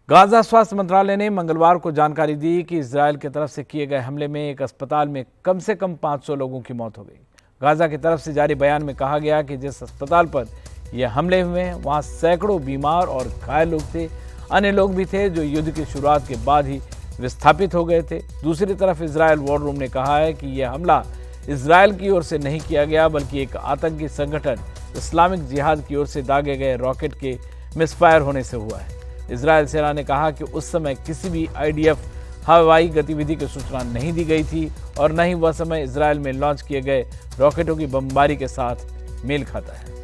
Gaza स्वास्थ्य मंत्रालय ने मंगलवार को जानकारी दी कि इजरायल की तरफ से किए गए हमले में एक अस्पताल में कम से कम 500 लोगों की मौत हो गई। गाजा की तरफ से जारी बयान में कहा गया कि जिस अस्पताल पर यह हमले हुए हैं वहां सैकड़ों बीमार और घायल लोग थे। अन्य लोग भी थे जो युद्ध की शुरुआत के बाद ही विस्थापित हो गए थे। दूसरी तरफ इजरायल वॉर रूम ने कहा है कि यह हमला इजरायल की ओर से नहीं किया गया, बल्कि एक आतंकी संगठन इस्लामिक जिहाद की ओर से दागे गए रॉकेट के मिसफायर होने से हुआ है। इजरायल सेना ने कहा कि उस समय किसी भी आईडीएफ हवाई गतिविधि की सूचना नहीं दी गई थी और न ही वह समय इजरायल में लॉन्च किए गए रॉकेटों की बमबारी के साथ मेल खाता है।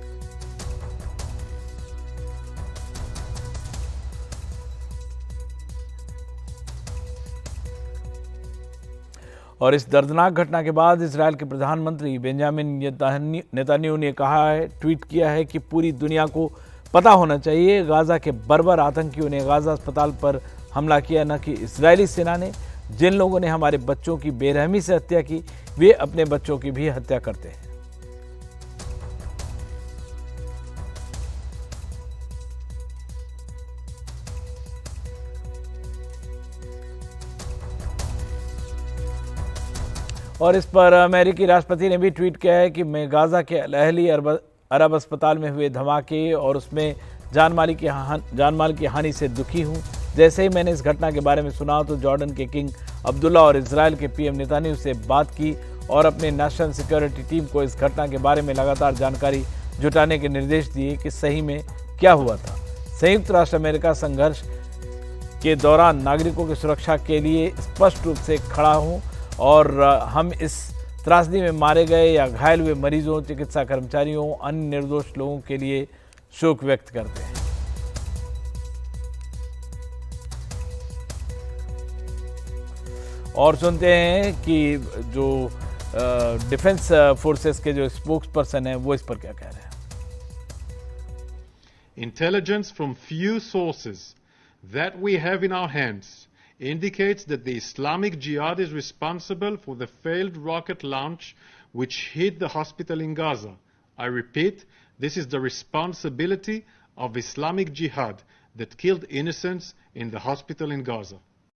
और इस दर्दनाक घटना के बाद इजरायल के प्रधानमंत्री बेंजामिन नेतन्याहू ने कहा है, ट्वीट किया है कि पूरी दुनिया को पता होना चाहिए गाजा के बर्बर आतंकियों ने गाजा अस्पताल पर हमला किया, न कि इजरायली सेना ने। जिन लोगों ने हमारे बच्चों की बेरहमी से हत्या की वे अपने बच्चों की भी हत्या करते हैं। और इस पर अमेरिकी राष्ट्रपति ने भी ट्वीट किया है कि मैं गाजा के अल अहली अरब अस्पताल में हुए धमाके और उसमें जानमाल की हानि से दुखी हूं। जैसे ही मैंने इस घटना के बारे में सुना तो जॉर्डन के किंग अब्दुल्ला और इजरायल के पीएम नेतन्याहू से बात की और अपने नेशनल सिक्योरिटी टीम को इस घटना के बारे में लगातार जानकारी जुटाने के निर्देश दिए कि सही में क्या हुआ था। संयुक्त राष्ट्र अमेरिका संघर्ष के दौरान नागरिकों की सुरक्षा के लिए स्पष्ट रूप से खड़ा हूं और हम इस त्रासदी में मारे गए या घायल हुए मरीजों, चिकित्सा कर्मचारियों, अन्य निर्दोष लोगों के लिए शोक व्यक्त करते हैं। और सुनते हैं कि जो डिफेंस फोर्सेस के जो स्पोक्स पर्सन हैं वो इस पर क्या कह रहे हैं। Intelligence from few sources that we have in our hands indicates that the Islamic Jihad is responsible for the failed rocket launch which hit the hospital in Gaza. I repeat, this is the responsibility of Islamic Jihad that killed innocents in the hospital in Gaza.